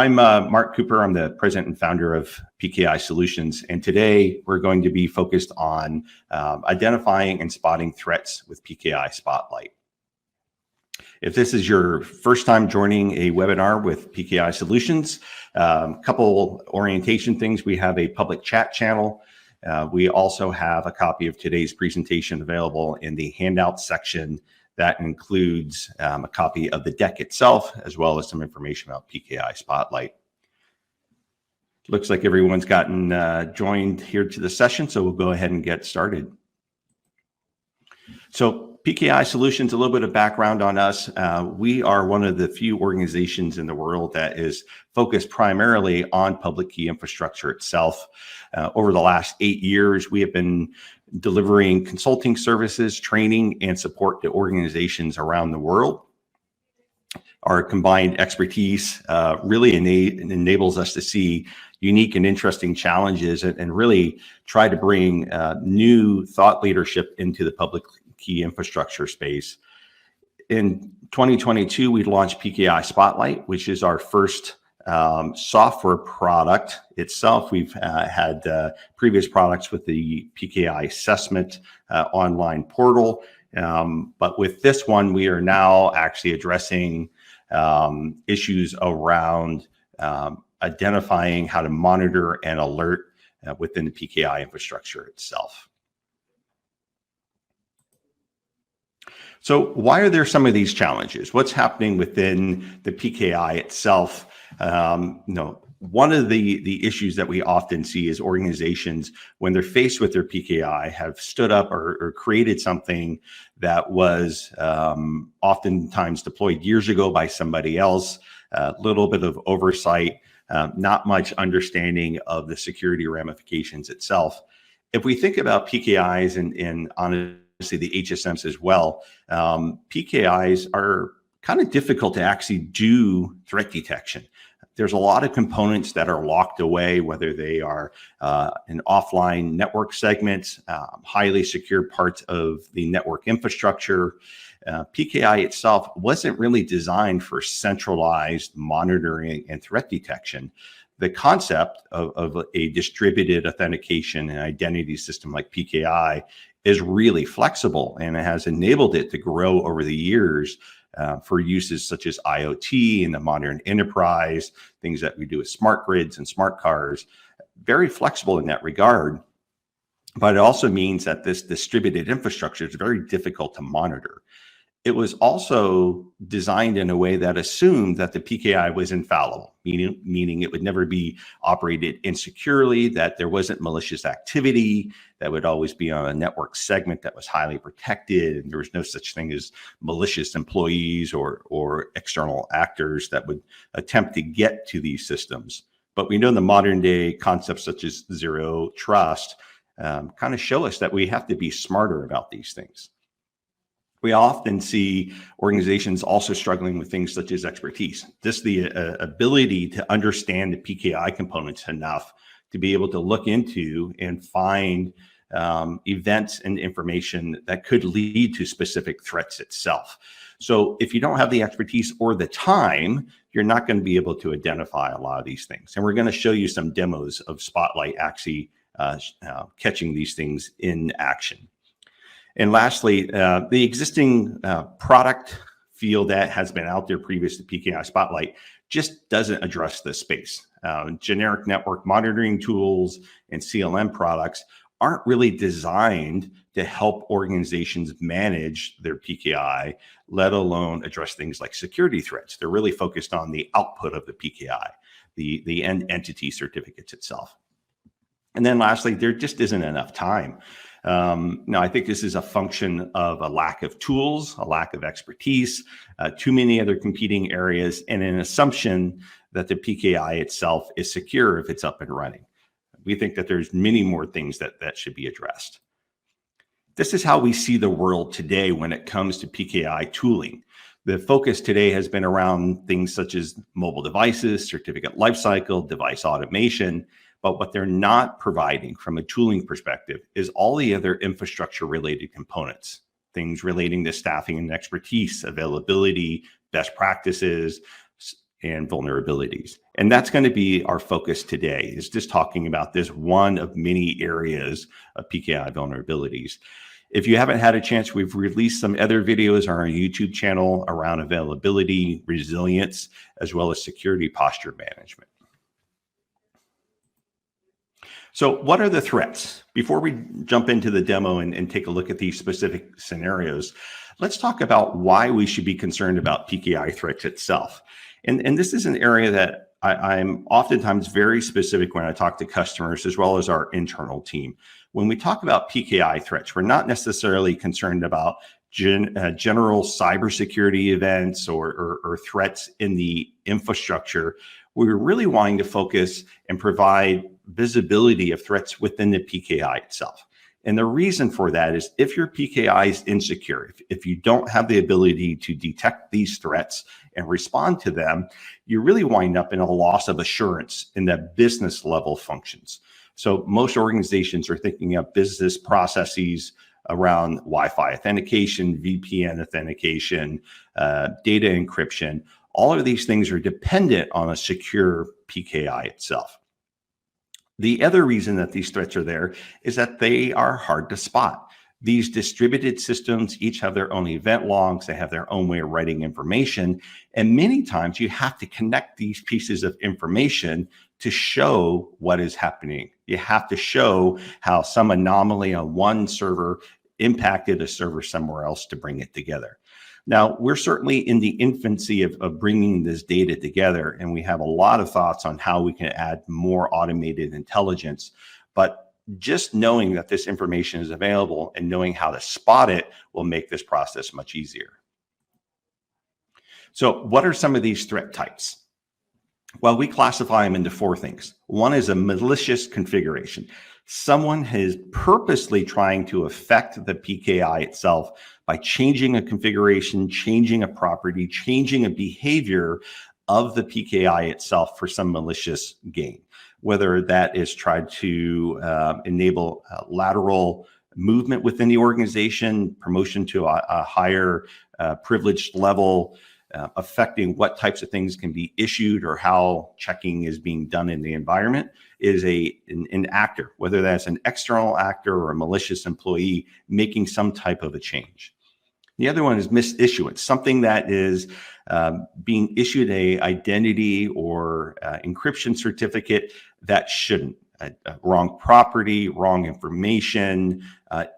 I'm Mark Cooper. I'm the president and founder of PKI Solutions. And today we're going to be focused on identifying and spotting threats with PKI Spotlight. If this is your first time joining a webinar with PKI Solutions, couple orientation things. We have a public chat channel. We also have a copy of today's presentation available in the handout section. That includes a copy of the deck itself, as well as some information about PKI Spotlight. Looks like everyone's gotten joined here to the session, so we'll go ahead and get started. So PKI Solutions, a little bit of background on us. We are one of the few organizations in the world that is focused primarily on public key infrastructure itself. Over the last 8 years, we have been delivering consulting services, training, and support to organizations around the world. Our combined expertise really enables us to see unique and interesting challenges and really try to bring new thought leadership into the public key infrastructure space. In 2022, we launched PKI Spotlight, which is our first software product itself. We've had previous products with the PKI assessment online portal. But with this one, we are now actually addressing issues around identifying how to monitor and alert within the PKI infrastructure itself. So why are there some of these challenges? What's happening within the PKI itself? One of the issues that we often see is organizations, when they're faced with their PKI, have stood up or created something that was oftentimes deployed years ago by somebody else, a little bit of oversight, not much understanding of the security ramifications itself. If we think about PKIs and honestly the HSMs as well, PKIs are kind of difficult to actually do threat detection. There's a lot of components that are locked away, whether they are an offline network segment, highly secure parts of the network infrastructure. PKI itself wasn't really designed for centralized monitoring and threat detection. The concept of a distributed authentication and identity system like PKI is really flexible, and it has enabled it to grow over the years for uses such as IoT and the modern enterprise, things that we do with smart grids and smart cars. Very flexible in that regard, but it also means that this distributed infrastructure is very difficult to monitor. It was also designed in a way that assumed that the PKI was infallible, meaning it would never be operated insecurely, that there wasn't malicious activity, that would always be on a network segment that was highly protected, and there was no such thing as malicious employees or external actors that would attempt to get to these systems. But we know the modern day concepts such as zero trust kind of show us that we have to be smarter about these things. We often see organizations also struggling with things such as expertise, just the ability to understand the PKI components enough to be able to look into and find events and information that could lead to specific threats itself. So if you don't have the expertise or the time, you're not going to be able to identify a lot of these things. And we're going to show you some demos of Spotlight actually catching these things in action. And lastly, the existing product field that has been out there previous to PKI Spotlight just doesn't address this space. Generic network monitoring tools and CLM products aren't really designed to help organizations manage their PKI, let alone address things like security threats. They're really focused on the output of the PKI, the end entity certificates itself. And then lastly, there just isn't enough time. Now, I think this is a function of a lack of tools, a lack of expertise, too many other competing areas, and an assumption that the PKI itself is secure if it's up and running. We think that there's many more things that should be addressed. This is how we see the world today when it comes to PKI tooling. The focus today has been around things such as mobile devices, certificate lifecycle, device automation. But what they're not providing from a tooling perspective is all the other infrastructure related components, things relating to staffing and expertise, availability, best practices, and vulnerabilities. And that's going to be our focus today, is just talking about this one of many areas of PKI vulnerabilities. If you haven't had a chance, we've released some other videos on our YouTube channel around availability, resilience, as well as security posture management. So what are the threats? Before we jump into the demo and take a look at these specific scenarios, let's talk about why we should be concerned about PKI threats itself. And this is an area that I'm oftentimes very specific when I talk to customers as well as our internal team. When we talk about PKI threats, we're not necessarily concerned about general cybersecurity events or threats in the infrastructure. We're really wanting to focus and provide visibility of threats within the PKI itself. And the reason for that is if your PKI is insecure, if you don't have the ability to detect these threats and respond to them, you really wind up in a loss of assurance in the business level functions. So most organizations are thinking of business processes around Wi-Fi authentication, VPN authentication, data encryption. All of these things are dependent on a secure PKI itself. The other reason that these threats are there is that they are hard to spot. These distributed systems each have their own event logs. They have their own way of writing information. And many times you have to connect these pieces of information to show what is happening. You have to show how some anomaly on one server impacted a server somewhere else to bring it together. Now, we're certainly in the infancy of bringing this data together, and we have a lot of thoughts on how we can add more automated intelligence. But just knowing that this information is available and knowing how to spot it will make this process much easier. So what are some of these threat types? Well, we classify them into four things. One is a malicious configuration. Someone is purposely trying to affect the PKI itself by changing a configuration, changing a property, changing a behavior of the PKI itself for some malicious gain, whether that is tried to enable lateral movement within the organization, promotion to a higher privileged level, affecting what types of things can be issued or how checking is being done in the environment, is an actor, whether that's an external actor or a malicious employee making some type of a change. The other one is misissuance, something that is being issued a identity or encryption certificate that shouldn't. Wrong property, wrong information,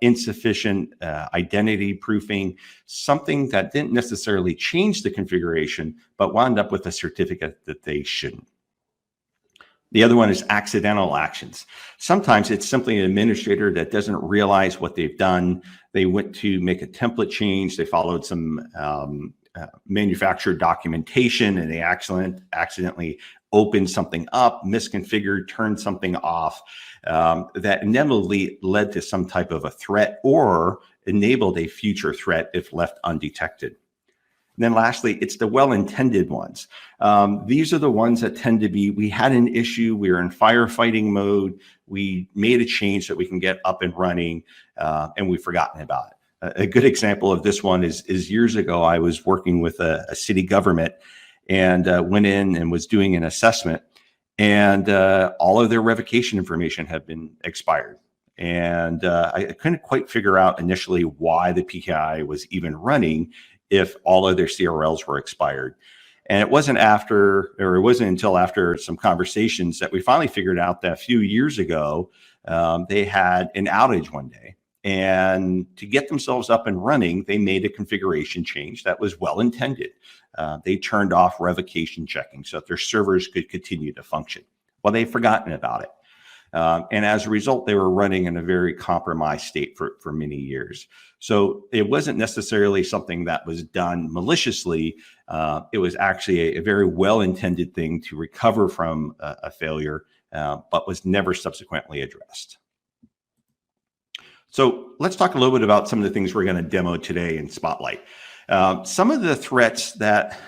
insufficient identity proofing, something that didn't necessarily change the configuration, but wound up with a certificate that they shouldn't. The other one is accidental actions. Sometimes it's simply an administrator that doesn't realize what they've done. They went to make a template change. They followed some manufacturer documentation and they accidentally opened something up, misconfigured, turned something off that inevitably led to some type of a threat or enabled a future threat if left undetected. And then lastly, it's the well-intended ones. These are the ones that tend to be, we had an issue, we were in firefighting mode, we made a change that we can get up and running, and we've forgotten about it. A good example of this one is years ago, I was working with a city government and went in and was doing an assessment, and all of their revocation information had been expired. And I couldn't quite figure out initially why the PKI was even running if all of their CRLs were expired. And it wasn't until after some conversations that we finally figured out that a few years ago, they had an outage one day. And to get themselves up and running, they made a configuration change that was well intended. They turned off revocation checking so that their servers could continue to function. Well, they'd forgotten about it. And as a result, they were running in a very compromised state for many years. So it wasn't necessarily something that was done maliciously. It was actually a very well-intended thing to recover from a failure, but was never subsequently addressed. So let's talk a little bit about some of the things we're going to demo today in Spotlight. Some of the threats that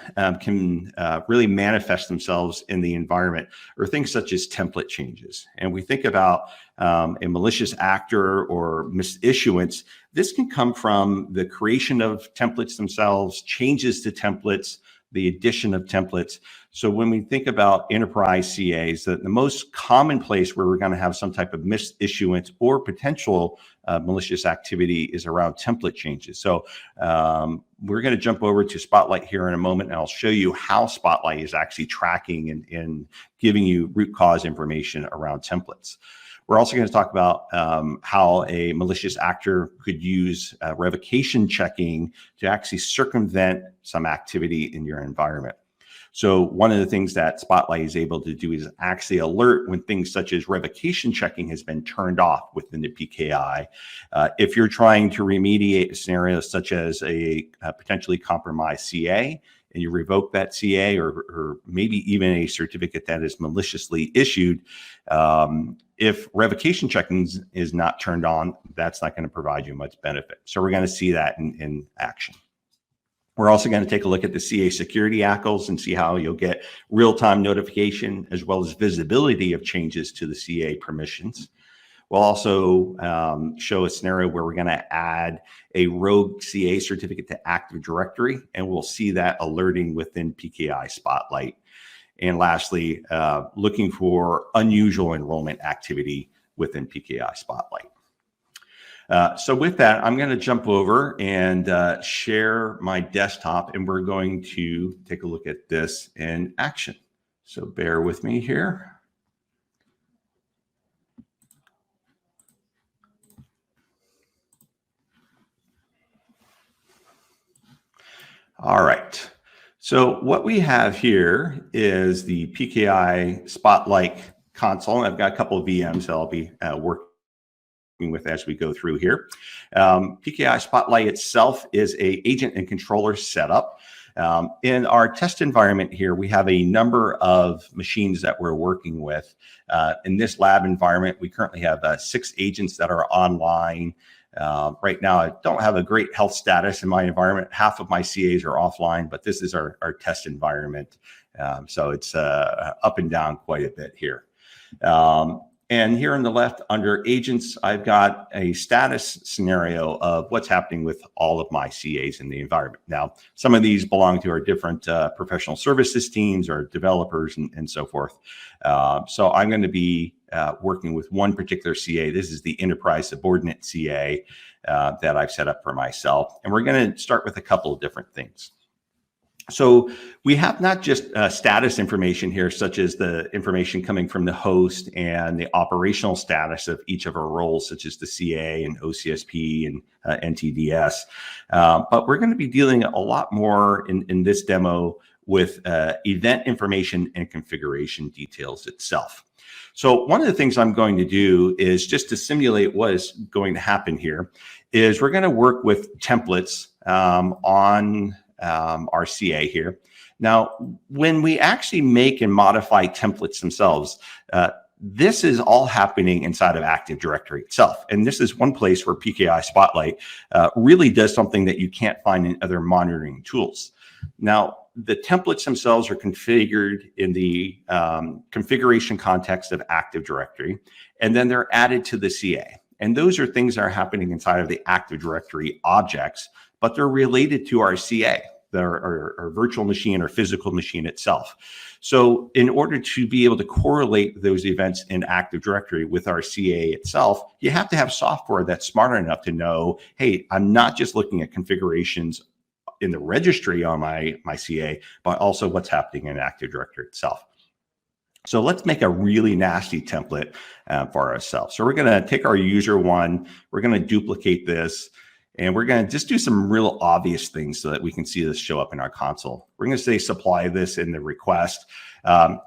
can really manifest themselves in the environment are things such as template changes. And we think about a malicious actor or misissuance. This can come from the creation of templates themselves, changes to templates, the addition of templates. So when we think about enterprise CAs, the most common place where we're going to have some type of misissuance or potential malicious activity is around template changes. So we're going to jump over to Spotlight here in a moment, and I'll show you how Spotlight is actually tracking and giving you root cause information around templates. We're also going to talk about how a malicious actor could use revocation checking to actually circumvent some activity in your environment. So one of the things that Spotlight is able to do is actually alert when things such as revocation checking has been turned off within the PKI. If you're trying to remediate a scenario such as a potentially compromised CA, and you revoke that CA or maybe even a certificate that is maliciously issued, if revocation checking is not turned on, that's not going to provide you much benefit. So we're going to see that in action. We're also going to take a look at the CA security ACLs and see how you'll get real-time notification as well as visibility of changes to the CA permissions. We'll also show a scenario where we're going to add a rogue CA certificate to Active Directory, and we'll see that alerting within PKI Spotlight. And lastly, looking for unusual enrollment activity within PKI Spotlight. So with that, I'm going to jump over and share my desktop, and we're going to take a look at this in action. So bear with me here. All right. So what we have here is the PKI Spotlight console. I've got a couple of VMs that I'll be working with as we go through here. PKI Spotlight itself is a agent and controller setup. In our test environment here, we have a number of machines that we're working with. In this lab environment, we currently have 6 agents that are online. Right now, I don't have a great health status in my environment. Half of my CAs are offline, but this is our test environment. So it's up and down quite a bit here. And here on the left under agents, I've got a status scenario of what's happening with all of my CAs in the environment. Now, some of these belong to our different professional services teams or developers and so forth. So I'm going to be working with one particular CA. This is the enterprise subordinate CA that I've set up for myself. And we're going to start with a couple of different things. So we have not just status information here, such as the information coming from the host and the operational status of each of our roles, such as the CA and OCSP and NTDS. But we're going to be dealing a lot more in this demo with event information and configuration details itself. So one of the things I'm going to do is just to simulate what is going to happen here is we're going to work with templates on our CA here. Now, when we actually make and modify templates themselves, this is all happening inside of Active Directory itself. And this is one place where PKI Spotlight really does something that you can't find in other monitoring tools. Now, the templates themselves are configured in the configuration context of Active Directory, and then they're added to the CA. And those are things that are happening inside of the Active Directory objects, but they're related to our CA, our virtual machine or physical machine itself. So in order to be able to correlate those events in Active Directory with our CA itself, you have to have software that's smart enough to know, hey, I'm not just looking at configurations in the registry on my CA, but also what's happening in Active Directory itself. So let's make a really nasty template for ourselves. So we're going to take our user one, we're going to duplicate this, and we're going to just do some real obvious things so that we can see this show up in our console. We're going to say supply this in the request.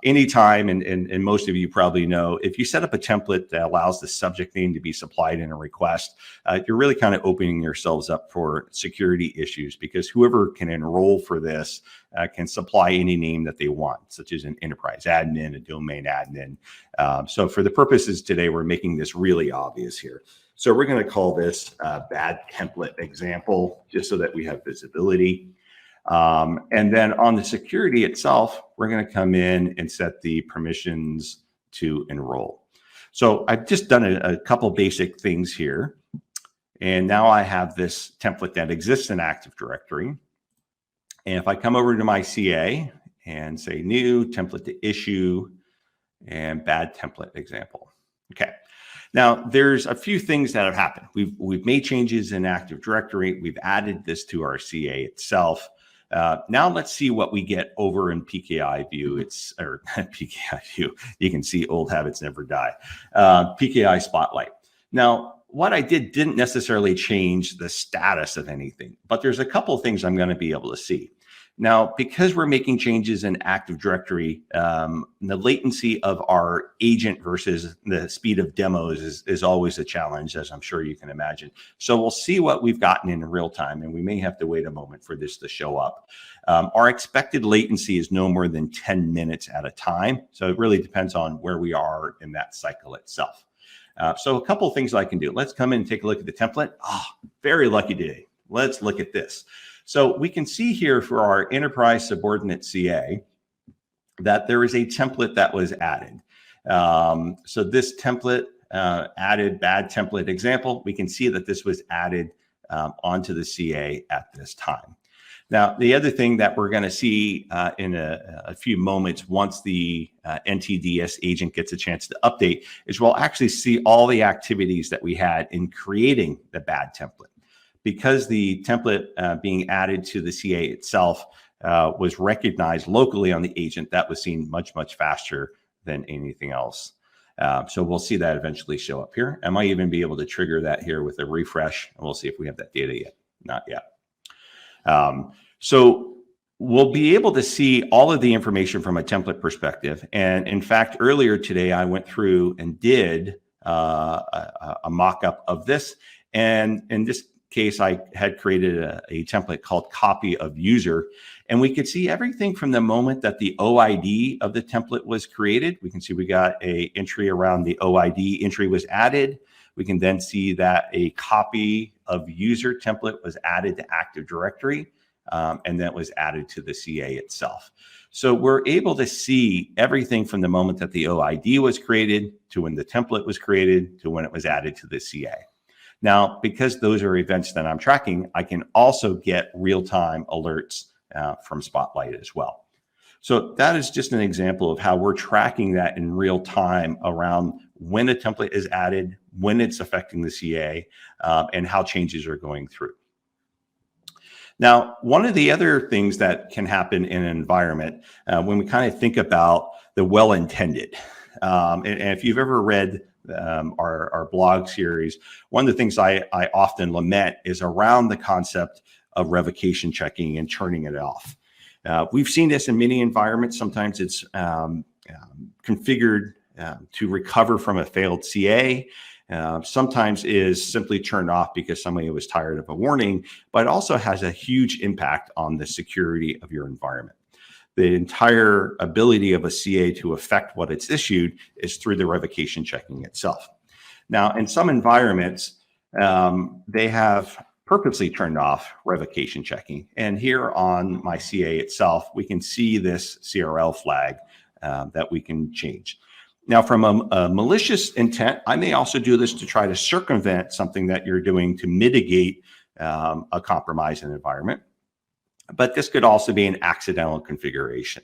Anytime, and most of you probably know, if you set up a template that allows the subject name to be supplied in a request, you're really kind of opening yourselves up for security issues, because whoever can enroll for this can supply any name that they want, such as an enterprise admin, a domain admin. So for the purposes today, we're making this really obvious here. So we're going to call this a bad template example, just so that we have visibility. And then on the security itself, we're going to come in and set the permissions to enroll. So I've just done a couple basic things here. And now I have this template that exists in Active Directory. And if I come over to my CA and say new template to issue and bad template example. Okay. Now there's a few things that have happened. We've made changes in Active Directory. We've added this to our CA itself. Now let's see what we get over in PKI view. Or PKI view. You can see old habits never die. PKI Spotlight. Now, what I didn't necessarily change the status of anything, but there's a couple of things I'm going to be able to see. Now, because we're making changes in Active Directory, the latency of our agent versus the speed of demos is always a challenge, as I'm sure you can imagine. So we'll see what we've gotten in real time, and we may have to wait a moment for this to show up. Our expected latency is no more than 10 minutes at a time. So it really depends on where we are in that cycle itself. So a couple of things I can do. Let's come in and take a look at the template. Very lucky day. Let's look at this. So we can see here for our enterprise subordinate CA that there is a template that was added. So this template added bad template example. We can see that this was added onto the CA at this time. Now, the other thing that we're going to see in a few moments once the NTDS agent gets a chance to update is we'll actually see all the activities that we had in creating the bad template. Because the template being added to the CA itself was recognized locally on the agent, that was seen much, much faster than anything else. So we'll see that eventually show up here. I might even be able to trigger that here with a refresh, and we'll see if we have that data yet. Not yet. So we'll be able to see all of the information from a template perspective. And in fact, earlier today, I went through and did a mock-up of this. And in this case, I had created a template called copy of user, and we could see everything from the moment that the OID of the template was created. We can see we got a entry around the OID entry was added. We can then see that a copy of user template was added to Active Directory, and then it was added to the CA itself. So we're able to see everything from the moment that the OID was created to when the template was created to when it was added to the CA. Now, because those are events that I'm tracking, I can also get real-time alerts from Spotlight as well. So that is just an example of how we're tracking that in real time around when a template is added, when it's affecting the CA, and how changes are going through. Now, one of the other things that can happen in an environment when we kind of think about the well-intended, and if you've ever read our blog series, one of the things I often lament is around the concept of revocation checking and turning it off. We've seen this in many environments. Sometimes it's configured to recover from a failed CA. Sometimes is simply turned off because somebody was tired of a warning, but it also has a huge impact on the security of your environment. The entire ability of a CA to affect what it's issued is through the revocation checking itself. Now, in some environments, they have purposely turned off revocation checking. And here on my CA itself, we can see this CRL flag that we can change. Now, from a malicious intent, I may also do this to try to circumvent something that you're doing to mitigate a compromised environment. But this could also be an accidental configuration.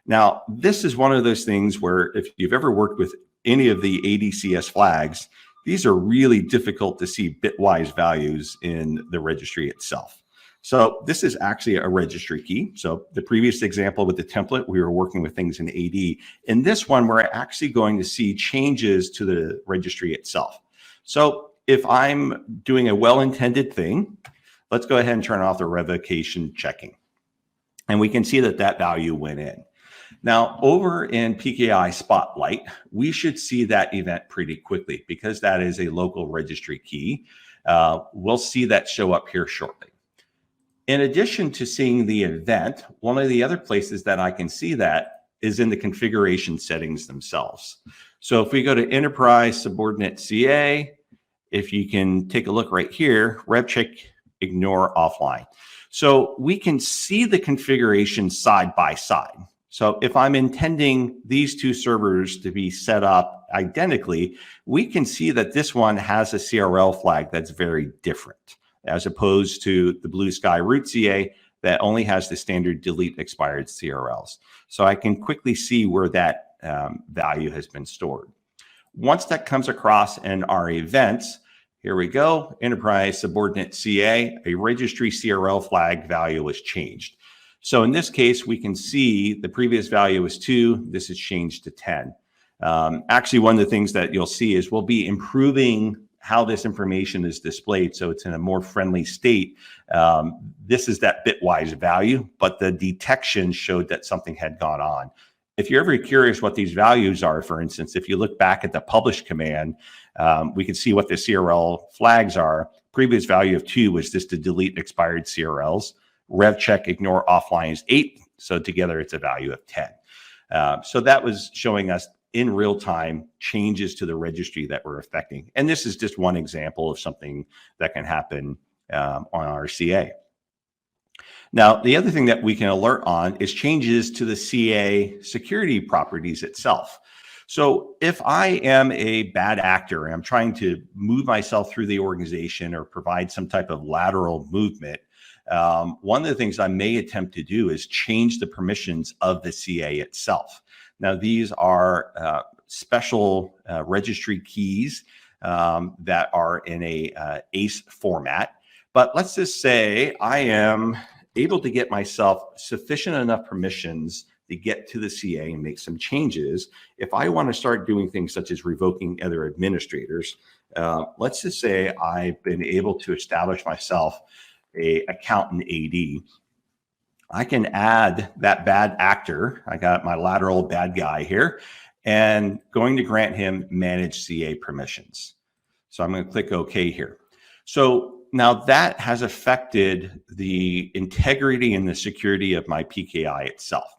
Now, this is one of those things where if you've ever worked with any of the ADCS flags, these are really difficult to see bitwise values in the registry itself. So this is actually a registry key. So the previous example with the template, we were working with things in AD. In this one, we're actually going to see changes to the registry itself. So if I'm doing a well-intended thing, let's go ahead and turn off the revocation checking. And we can see that that value went in. Now, over in PKI Spotlight, we should see that event pretty quickly because that is a local registry key. We'll see that show up here shortly. In addition to seeing the event, one of the other places that I can see that is in the configuration settings themselves. So if we go to Enterprise Subordinate CA, if you can take a look right here, RevCheck ignore offline. So we can see the configuration side by side. So if I'm intending these two servers to be set up identically, we can see that this one has a CRL flag that's very different as opposed to the Blue Sky root CA that only has the standard delete expired CRLs. So I can quickly see where that value has been stored. Once that comes across in our events, here we go, enterprise subordinate CA, a registry CRL flag value was changed. So in this case, we can see the previous value was 2, this is changed to 10. Actually, one of the things that you'll see is we'll be improving how this information is displayed so it's in a more friendly state. This is that bitwise value, but the detection showed that something had gone on. If you're ever curious what these values are, for instance, if you look back at the publish command, we can see what the CRL flags are. Previous value of 2 was just to delete expired CRLs. Rev check ignore offline is 8. So together it's a value of 10. So that was showing us in real time changes to the registry that we're affecting. And this is just one example of something that can happen on our CA. Now, the other thing that we can alert on is changes to the CA security properties itself. So if I am a bad actor and I'm trying to move myself through the organization or provide some type of lateral movement, one of the things I may attempt to do is change the permissions of the CA itself. Now, these are special registry keys that are in a ACE format. But let's just say I am able to get myself sufficient enough permissions to get to the CA and make some changes. If I want to start doing things such as revoking other administrators, let's just say I've been able to establish myself an account in AD. I can add that bad actor. I got my lateral bad guy here and going to grant him manage CA permissions. So I'm going to click OK here. So now that has affected the integrity and the security of my PKI itself.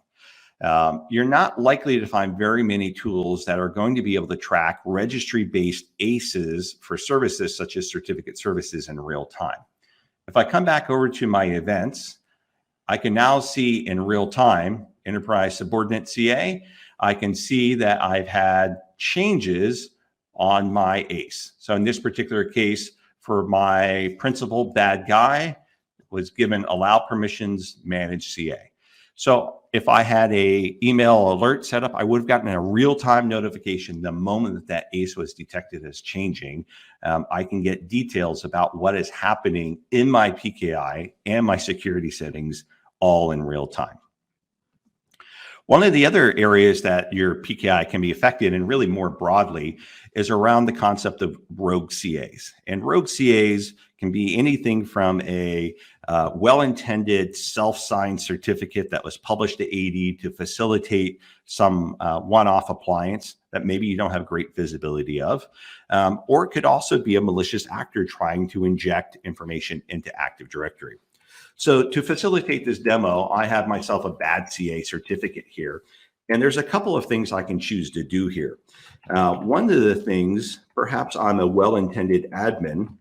You're not likely to find very many tools that are going to be able to track registry-based ACEs for services such as certificate services in real time. If I come back over to my events, I can now see in real time, enterprise subordinate CA, I can see that I've had changes on my ACE. So in this particular case, for my principal bad guy, was given allow permissions, manage CA. So if I had a email alert set up, I would have gotten a real-time notification the moment that that ACE was detected as changing. I can get details about what is happening in my PKI and my security settings all in real time. One of the other areas that your PKI can be affected, and really more broadly, is around the concept of rogue CAs. And rogue CAs can be anything from a well-intended self-signed certificate that was published to AD to facilitate some one-off appliance that maybe you don't have great visibility of. Or it could also be a malicious actor trying to inject information into Active Directory. So to facilitate this demo, I have myself a bad CA certificate here. And there's a couple of things I can choose to do here. One of the things, perhaps I'm a well-intended admin,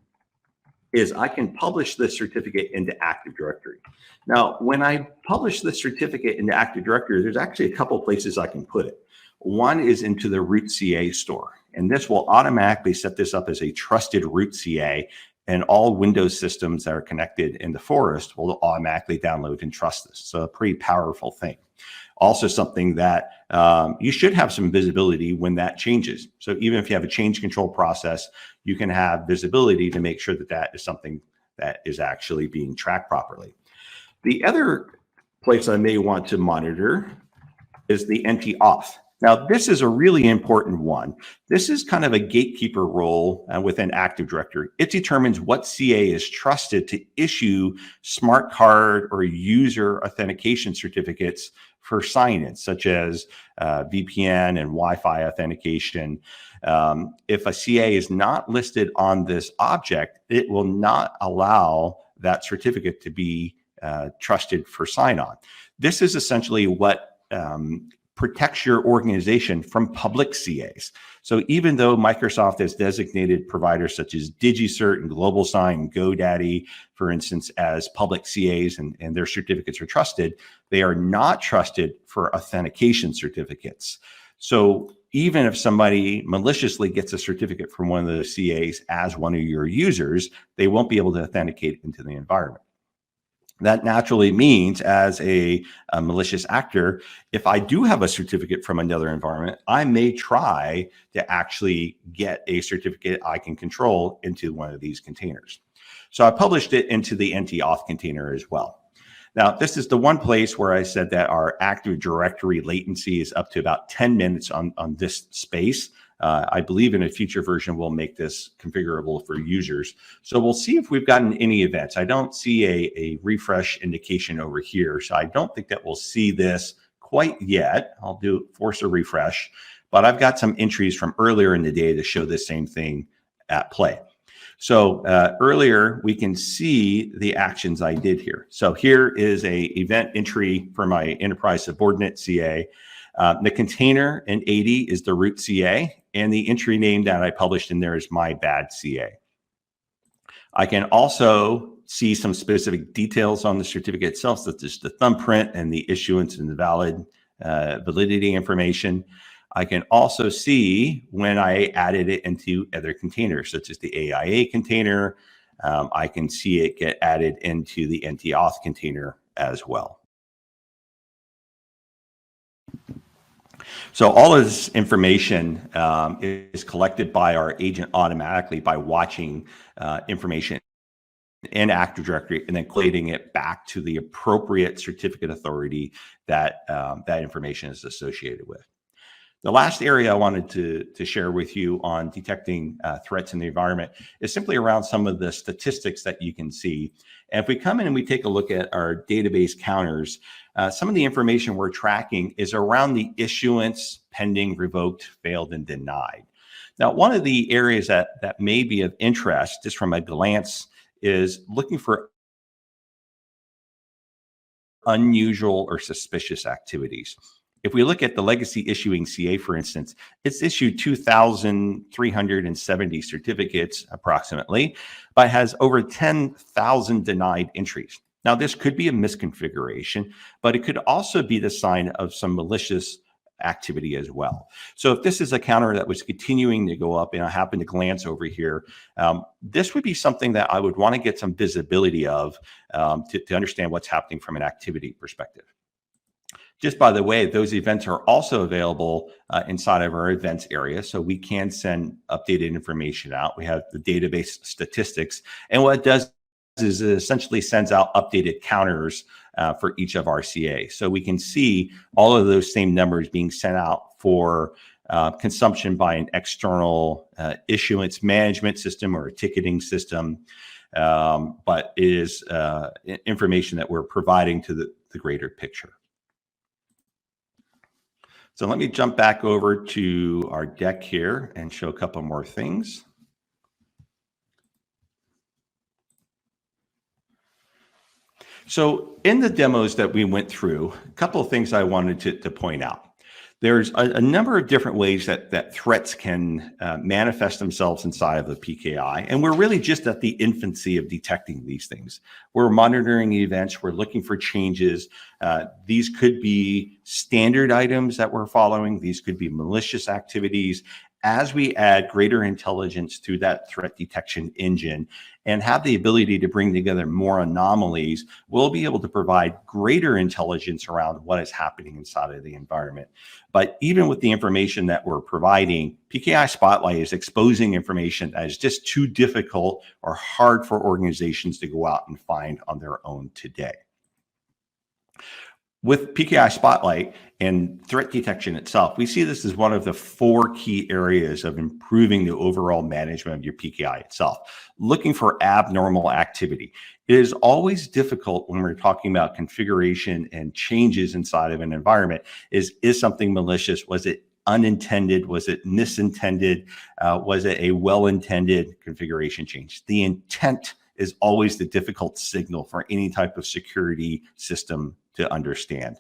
is I can publish this certificate into Active Directory. Now, when I publish this certificate into Active Directory, there's actually a couple places I can put it. One is into the root CA store, and this will automatically set this up as a trusted root CA, and all Windows systems that are connected in the forest will automatically download and trust this. So a pretty powerful thing. Also something that you should have some visibility when that changes. So even if you have a change control process, you can have visibility to make sure that that is something that is actually being tracked properly. The other place I may want to monitor is the NT auth. Now, this is a really important one. This is kind of a gatekeeper role within Active Directory. It determines what CA is trusted to issue smart card or user authentication certificates for sign-in, such as VPN and Wi-Fi authentication. If a CA is not listed on this object, it will not allow that certificate to be trusted for sign-on. This is essentially what protects your organization from public CAs. So even though Microsoft has designated providers such as DigiCert and GlobalSign and GoDaddy, for instance, as public CAs and their certificates are trusted, they are not trusted for authentication certificates. So even if somebody maliciously gets a certificate from one of the CAs as one of your users, they won't be able to authenticate into the environment. That naturally means, as a malicious actor, if I do have a certificate from another environment, I may try to actually get a certificate I can control into one of these containers. So I published it into the NT-auth container as well. Now, this is the one place where I said that our Active Directory latency is up to about 10 minutes on this space. I believe in a future version, we'll make this configurable for users. So we'll see if we've gotten any events. I don't see a refresh indication over here. So I don't think that we'll see this quite yet. I'll force a refresh, but I've got some entries from earlier in the day to show the same thing at play. So earlier, we can see the actions I did here. So here is a event entry for my enterprise subordinate CA. The container in 80 is the root CA, and the entry name that I published in there is my bad CA. I can also see some specific details on the certificate itself, such as the thumbprint and the issuance and the validity information. I can also see when I added it into other containers, such as the AIA container. I can see it get added into the NT-auth container as well. So all of this information is collected by our agent automatically by watching information in Active Directory and then collating it back to the appropriate certificate authority that that information is associated with. The last area I wanted to share with you on detecting threats in the environment is simply around some of the statistics that you can see. And if we come in and we take a look at our database counters, some of the information we're tracking is around the issuance, pending, revoked, failed, and denied. Now, one of the areas that may be of interest, just from a glance, is looking for unusual or suspicious activities. If we look at the legacy issuing CA, for instance, it's issued 2,370 certificates approximately, but has over 10,000 denied entries. Now, this could be a misconfiguration, but it could also be the sign of some malicious activity as well. So if this is a counter that was continuing to go up and I happen to glance over here, this would be something that I would want to get some visibility of to understand what's happening from an activity perspective. Just by the way, those events are also available inside of our events area, so we can send updated information out. We have the database statistics, and what it does is it essentially sends out updated counters for each of our CA. So we can see all of those same numbers being sent out for consumption by an external issuance management system or a ticketing system, but it is information that we're providing to the greater picture. So let me jump back over to our deck here and show a couple more things. So in the demos that we went through, a couple of things I wanted to point out. There's a number of different ways that threats can manifest themselves inside of the PKI. And we're really just at the infancy of detecting these things. We're monitoring events. We're looking for changes. These could be standard items that we're following. These could be malicious activities. As we add greater intelligence to that threat detection engine and have the ability to bring together more anomalies, we'll be able to provide greater intelligence around what is happening inside of the environment. But even with the information that we're providing, PKI Spotlight is exposing information that is just too difficult or hard for organizations to go out and find on their own today. With PKI Spotlight and threat detection itself, we see this as one of the 4 key areas of improving the overall management of your PKI itself. Looking for abnormal activity. It is always difficult when we're talking about configuration and changes inside of an environment. Is something malicious? Was it unintended? Was it misintended? Was it a well-intended configuration change? The intent is always the difficult signal for any type of security system to understand.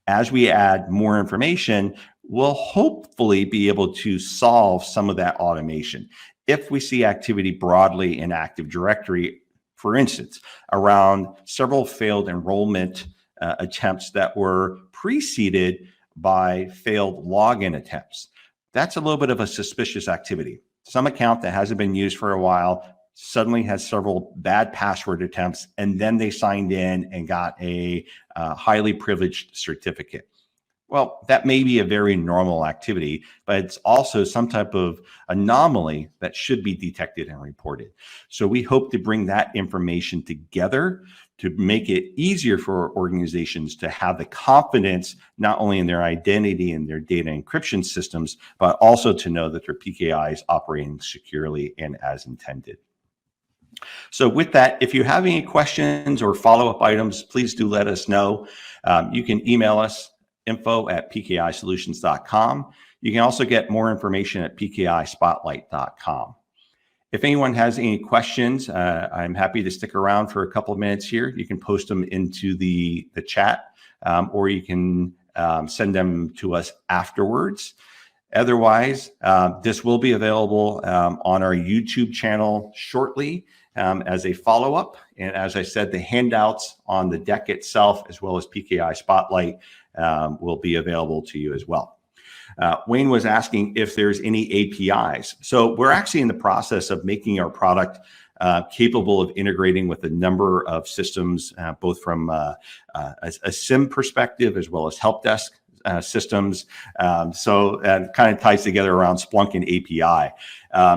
As we add more information, we'll hopefully be able to solve some of that automation. If we see activity broadly in Active Directory, for instance, around several failed enrollment attempts that were preceded by failed login attempts, that's a little bit of a suspicious activity. Some account that hasn't been used for a while, suddenly has several bad password attempts, and then they signed in and got a highly privileged certificate. Well, that may be a very normal activity, but it's also some type of anomaly that should be detected and reported. So we hope to bring that information together to make it easier for organizations to have the confidence, not only in their identity and their data encryption systems, but also to know that their PKI is operating securely and as intended. So with that, if you have any questions or follow-up items, please do let us know. You can email us, info@pkisolutions.com. You can also get more information at pkispotlight.com. If anyone has any questions, I'm happy to stick around for a couple of minutes here. You can post them into the chat, or you can send them to us afterwards. Otherwise, this will be available on our YouTube channel shortly as a follow-up. And as I said, the handouts on the deck itself, as well as PKI Spotlight, will be available to you as well. Wayne was asking if there's any APIs. So we're actually in the process of making our product capable of integrating with a number of systems, both from a SIM perspective as well as help desk systems. So it kind of ties together around Splunk and API.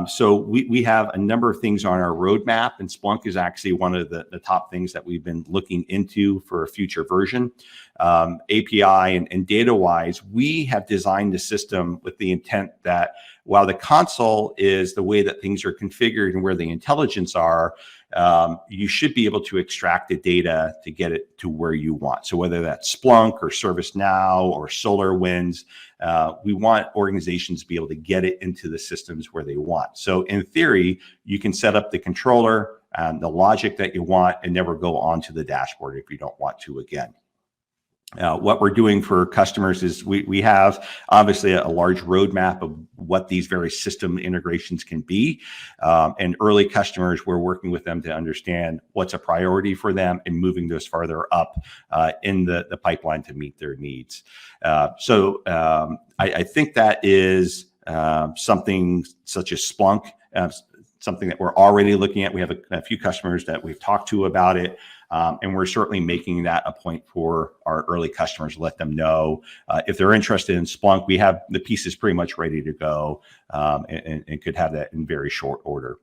So we have a number of things on our roadmap, and Splunk is actually one of the top things that we've been looking into for a future version. API and data-wise, we have designed the system with the intent that while the console is the way that things are configured and where the intelligence are, you should be able to extract the data to get it to where you want. So whether that's Splunk or ServiceNow or SolarWinds, we want organizations to be able to get it into the systems where they want. So in theory, you can set up the controller and the logic that you want and never go onto the dashboard if you don't want to again. What we're doing for customers is we have obviously a large roadmap of what these various system integrations can be. And early customers, we're working with them to understand what's a priority for them and moving those farther up in the pipeline to meet their needs. So I think that is something such as Splunk, something that we're already looking at. We have a few customers that we've talked to about it. And we're certainly making that a point for our early customers to let them know if they're interested in Splunk. We have the pieces pretty much ready to go and could have that in very short order.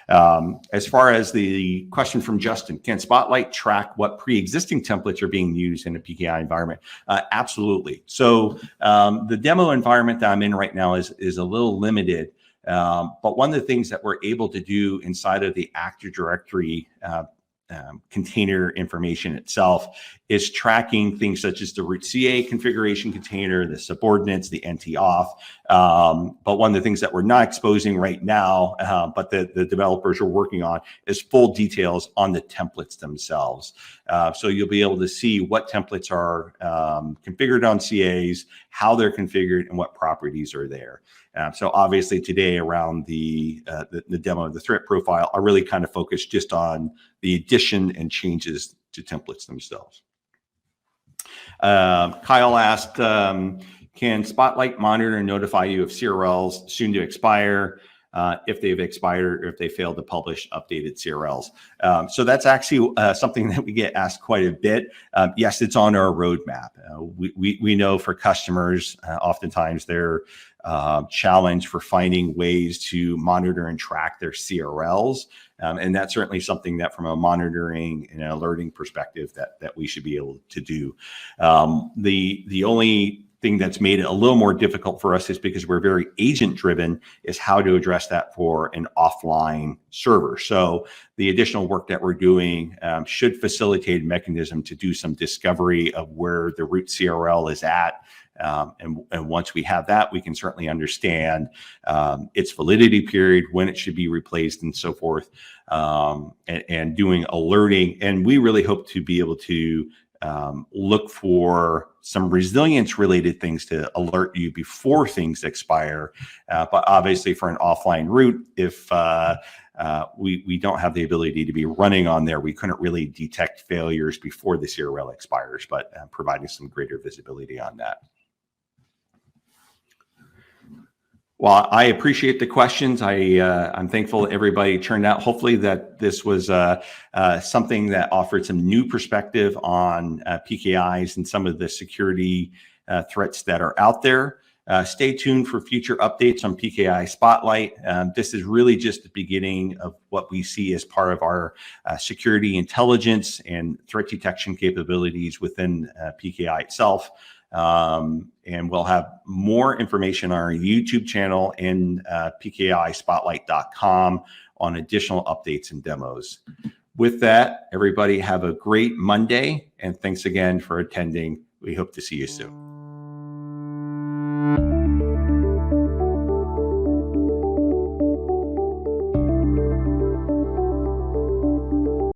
As far as the question from Justin, can Spotlight track what pre-existing templates are being used in a PKI environment? Absolutely. So the demo environment that I'm in right now is a little limited. But one of the things that we're able to do inside of the Active Directory container information itself is tracking things such as the root CA configuration container, the subordinates, the NT-auth. But one of the things that we're not exposing right now, but the developers are working on, is full details on the templates themselves. So you'll be able to see what templates are configured on CAs, how they're configured, and what properties are there. So obviously today around the demo of the threat profile, I really kind of focused just on the addition and changes to templates themselves. Kyle asked, can Spotlight monitor and notify you of CRLs soon to expire, if they've expired or if they failed to publish updated CRLs? So that's actually something that we get asked quite a bit. Yes, it's on our roadmap. We know for customers, oftentimes they're challenged for finding ways to monitor and track their CRLs. And that's certainly something that from a monitoring and alerting perspective that we should be able to do. The only thing that's made it a little more difficult for us is because we're very agent driven, is how to address that for an offline server. So the additional work that we're doing should facilitate a mechanism to do some discovery of where the root CRL is at. And once we have that, we can certainly understand its validity period, when it should be replaced, and so forth, and doing alerting. And we really hope to be able to look for some resilience related things to alert you before things expire. But obviously for an offline root, if we don't have the ability to be running on there, we couldn't really detect failures before the CRL expires, but providing some greater visibility on that. Well, I appreciate the questions. I'm thankful everybody turned out. Hopefully that this was something that offered some new perspective on PKIs and some of the security threats that are out there. Stay tuned for future updates on PKI Spotlight. This is really just the beginning of what we see as part of our security intelligence and threat detection capabilities within PKI itself. And we'll have more information on our YouTube channel and PKIspotlight.com on additional updates and demos. With that, everybody have a great Monday, and thanks again for attending. We hope to see you soon.